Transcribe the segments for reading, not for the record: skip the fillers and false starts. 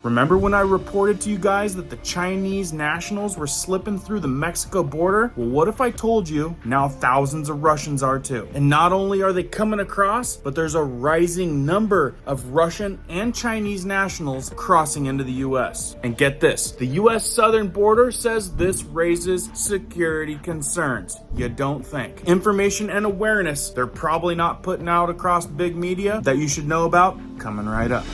Remember when I reported to you guys that the Chinese nationals were slipping through the Mexico border? Well, what if I told you now thousands of Russians are too? And not only are they coming across, but there's a rising number of Russian and Chinese nationals crossing into the US. And get this, the US southern border says this raises security concerns. You don't think. Information and awareness they're probably not putting out across big media that you should know about, coming right up.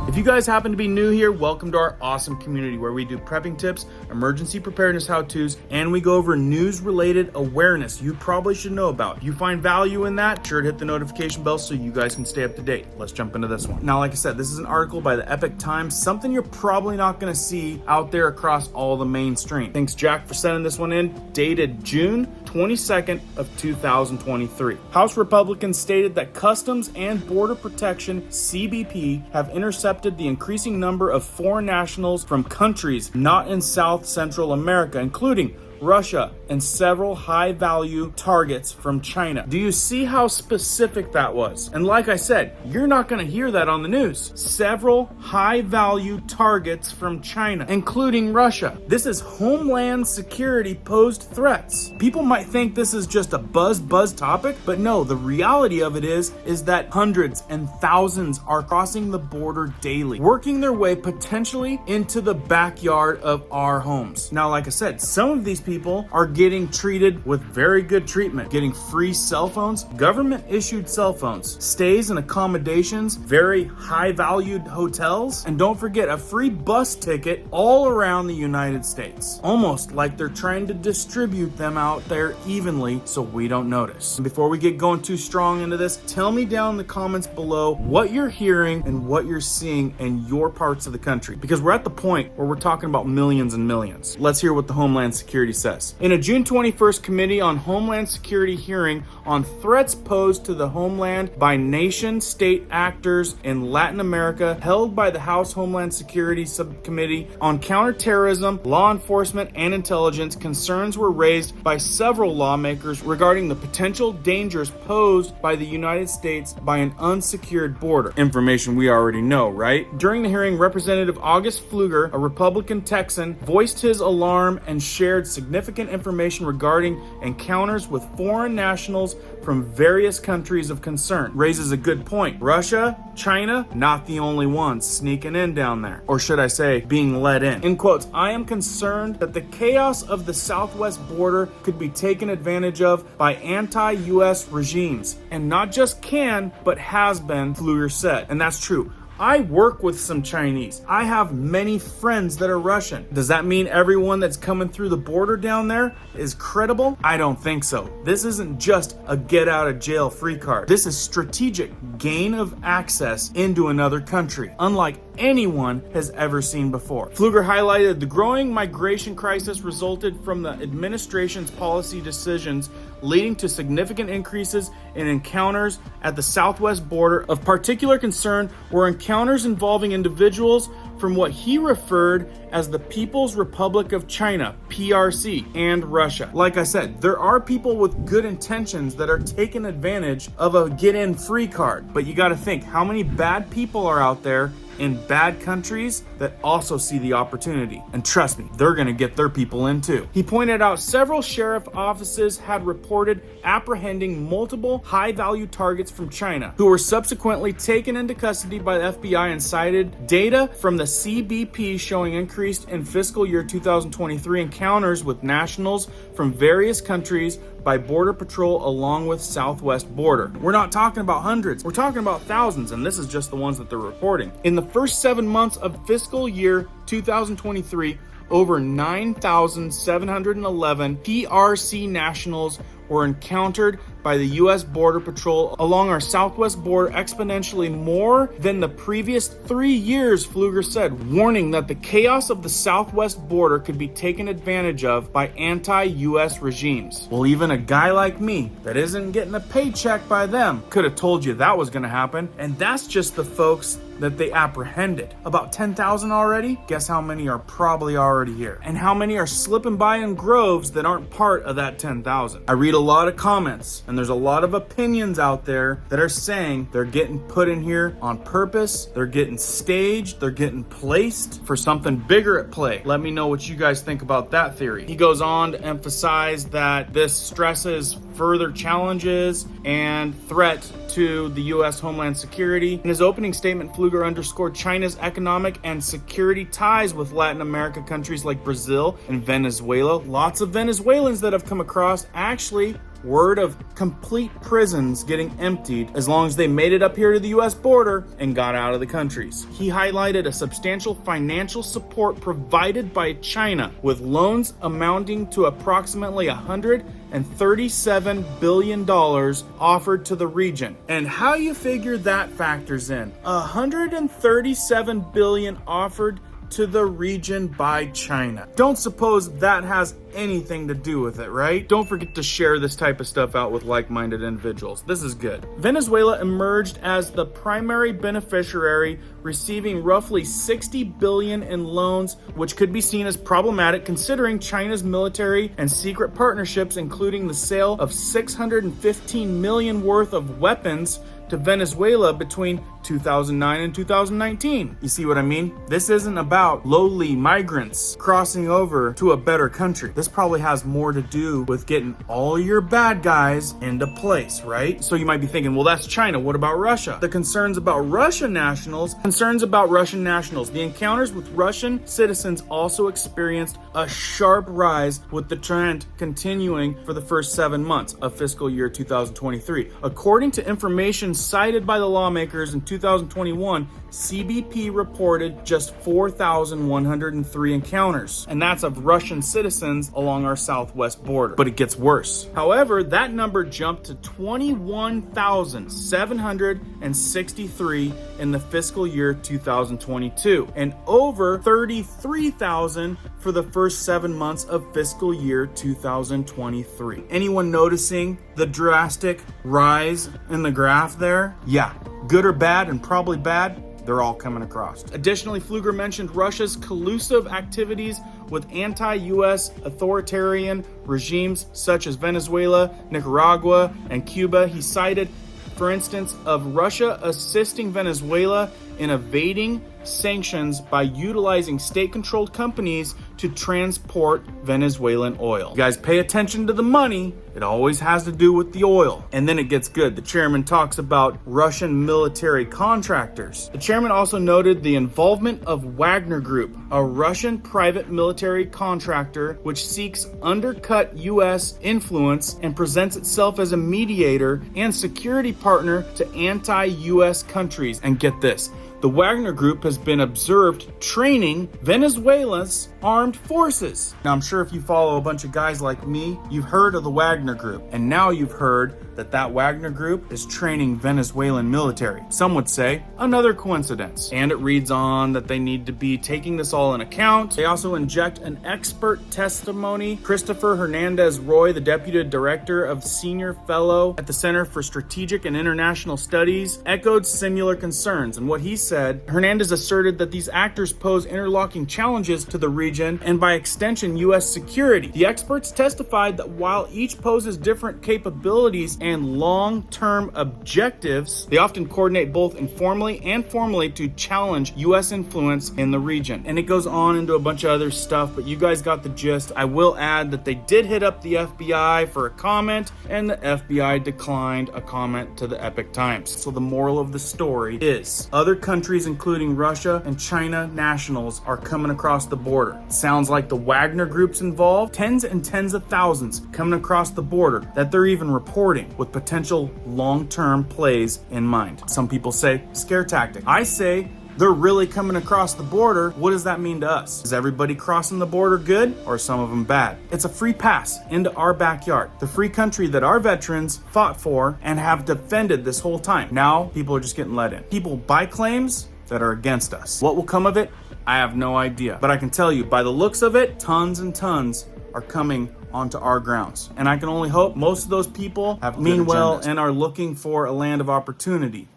If you guys happen to be new here, welcome to our awesome community where we do prepping tips, emergency preparedness how-tos, and we go over news-related awareness you probably should know about. If you find value in that, sure to hit the notification bell so you guys can stay up to date. Let's jump into this one. Now, like I said, this is an article by the Epic Times, something you're probably not going to see out there across all the mainstream. Thanks, Jack, for sending this one in, dated June 22nd of 2023. House Republicans stated that Customs and Border Protection, CBP, have intercepted the increasing number of foreign nationals from countries not in South Central America, including Russia and several high-value targets from China. Do you see how specific that was? And like I said, you're not going to hear that on the news. Several high-value targets from China, including Russia. This is Homeland Security posed threats. People might think this is just a buzz topic, but no, the reality of it is that hundreds and thousands are crossing the border daily, working their way potentially into the backyard of our homes. Now, like I said, some of these people are getting treated with very good treatment, getting free cell phones, government issued cell phones, stays and accommodations, very high valued hotels, and don't forget a free bus ticket all around the United States. Almost like they're trying to distribute them out there evenly so we don't notice. And before we get going too strong into this, tell me down in the comments below what you're hearing and what you're seeing in your parts of the country, because we're at the point where we're talking about millions and millions. Let's hear what the Homeland Security says. In a June 21st Committee on Homeland Security hearing on threats posed to the homeland by nation-state actors in Latin America held by the House Homeland Security Subcommittee on Counterterrorism, Law Enforcement, and Intelligence, concerns were raised by several lawmakers regarding the potential dangers posed by the United States by an unsecured border. Information we already know, right? During the hearing, Representative August Pfluger, a Republican Texan, voiced his alarm and shared significant information regarding encounters with foreign nationals from various countries of concern. Raises a good point. Russia, China, not the only ones sneaking in down there. Or should I say, being let in. In quotes, I am concerned that the chaos of the southwest border could be taken advantage of by anti-US regimes. And not just can, but has been, Pfluger said. And that's true. I work with some Chinese. I have many friends that are Russian. Does that mean everyone that's coming through the border down there is credible? I don't think so. This isn't just a get out of jail free card. This is strategic gain of access into another country, unlike anyone has ever seen before. Pfluger highlighted the growing migration crisis resulted from the administration's policy decisions leading to significant increases in encounters at the southwest border. Of particular concern were encounters involving individuals from what he referred as the People's Republic of China, PRC, and Russia. Like I said, there are people with good intentions that are taking advantage of a get-in free card. But you gotta think, how many bad people are out there in bad countries that also see the opportunity? And trust me, they're gonna get their people in too. He pointed out several sheriff offices had reported apprehending multiple high-value targets from China, who were subsequently taken into custody by the FBI, and cited data from the CBP showing increased in fiscal year 2023 encounters with nationals from various countries by Border Patrol along with southwest border. We're not talking about hundreds, we're talking about thousands, and this is just the ones that they're reporting. In the first 7 months of fiscal year 2023, over 9,711 PRC nationals were encountered by the U.S. Border Patrol along our southwest border, exponentially more than the previous 3 years, Pfluger said, warning that the chaos of the southwest border could be taken advantage of by anti-U.S. regimes. Well, even a guy like me that isn't getting a paycheck by them could have told you that was going to happen, and that's just the folks that they apprehended. About 10,000 already? Guess how many are probably already here? And how many are slipping by in groves that aren't part of that 10,000? I read a a lot of comments, and there's a lot of opinions out there that are saying they're getting put in here on purpose, they're getting staged, they're getting placed for something bigger at play. Let me know what you guys think about that theory. He goes on to emphasize that this stresses further challenges and threat to the U.S. Homeland Security. In his opening statement, Pfluger underscored China's economic and security ties with Latin America countries like Brazil and Venezuela. Lots of Venezuelans that have come across. Actually, word of complete prisons getting emptied as long as they made it up here to the U.S. border and got out of the countries. He highlighted a substantial financial support provided by China, with loans amounting to approximately $137 billion offered to the region. And how you figure that factors in? $137 billion offered to the region by China. Don't suppose that has anything to do with it, right? Don't forget to share this type of stuff out with like-minded individuals. This is good. Venezuela emerged as the primary beneficiary, receiving roughly $60 billion in loans, which could be seen as problematic considering China's military and secret partnerships, including the sale of $615 million worth of weapons to Venezuela between 2009 and 2019. You see what I mean? This isn't about lowly migrants crossing over to a better country. This probably has more to do with getting all your bad guys into place, right? So you might be thinking, well, that's China. What about Russia? The concerns about Russian nationals. The encounters with Russian citizens also experienced a sharp rise, with the trend continuing for the first 7 months of fiscal year 2023. According to information cited by the lawmakers in 2021, CBP reported just 4,103 encounters, and that's of Russian citizens along our southwest border. But it gets worse. However, that number jumped to 21,763 in the fiscal year 2022, and over 33,000 for the first 7 months of fiscal year 2023. Anyone noticing the drastic rise in the graph there? Yeah, good or bad, and probably bad, they're all coming across. Additionally, Pfluger mentioned Russia's collusive activities with anti-U.S. authoritarian regimes such as Venezuela, Nicaragua, and Cuba. He cited, for instance, of Russia assisting Venezuela in evading sanctions by utilizing state-controlled companies to transport Venezuelan oil. You guys pay attention to the money. It always has to do with the oil. And then it gets good. The chairman talks about Russian military contractors. The chairman also noted the involvement of Wagner Group, a Russian private military contractor which seeks undercut U.S. influence and presents itself as a mediator and security partner to anti-U.S. countries. And get this, the Wagner Group has been observed training Venezuela's armed forces. Now, I'm sure if you follow a bunch of guys like me, you've heard of the Wagner Group, and now you've heard that Wagner Group is training Venezuelan military. Some would say another coincidence. And it reads on that they need to be taking this all in account. They also inject an expert testimony. Christopher Hernandez Roy, the deputy director of senior fellow at the Center for Strategic and International Studies, echoed similar concerns. And what he said, Hernandez asserted that these actors pose interlocking challenges to the region and by extension U.S. security. The experts testified that while each poses different capabilities and long-term objectives, they often coordinate both informally and formally to challenge U.S. influence in the region. And it goes on into a bunch of other stuff, but you guys got the gist. I will add that they did hit up the FBI for a comment, and the FBI declined a comment to the Epoch Times. So the moral of the story is other countries, including Russia and China nationals, are coming across the border. Sounds like the Wagner Group's involved. Tens and tens of thousands coming across the border that they're even reporting, with potential long-term plays in mind. Some people say scare tactic. I say they're really coming across the border. What does that mean to us? Is everybody crossing the border good, or are some of them bad? It's a free pass into our backyard, the free country that our veterans fought for and have defended this whole time. Now people are just getting let in. People buy claims that are against us. What will come of it? I have no idea. But I can tell you, by the looks of it, tons and tons are coming onto our grounds. And I can only hope most of those people have mean well and are looking for a land of opportunity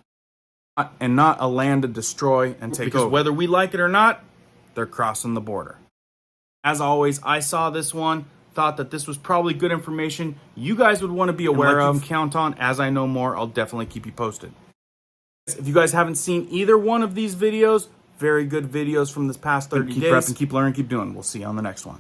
and not a land to destroy and take over. Because whether we like it or not, they're crossing the border. As always, I saw this one. thought that this was probably good information you guys would want to be aware of and count on. As I know more, I'll definitely keep you posted. If you guys haven't seen either one of these videos, very good videos from this past 30 days. Keep prepping, keep learning, keep doing. We'll see you on the next one.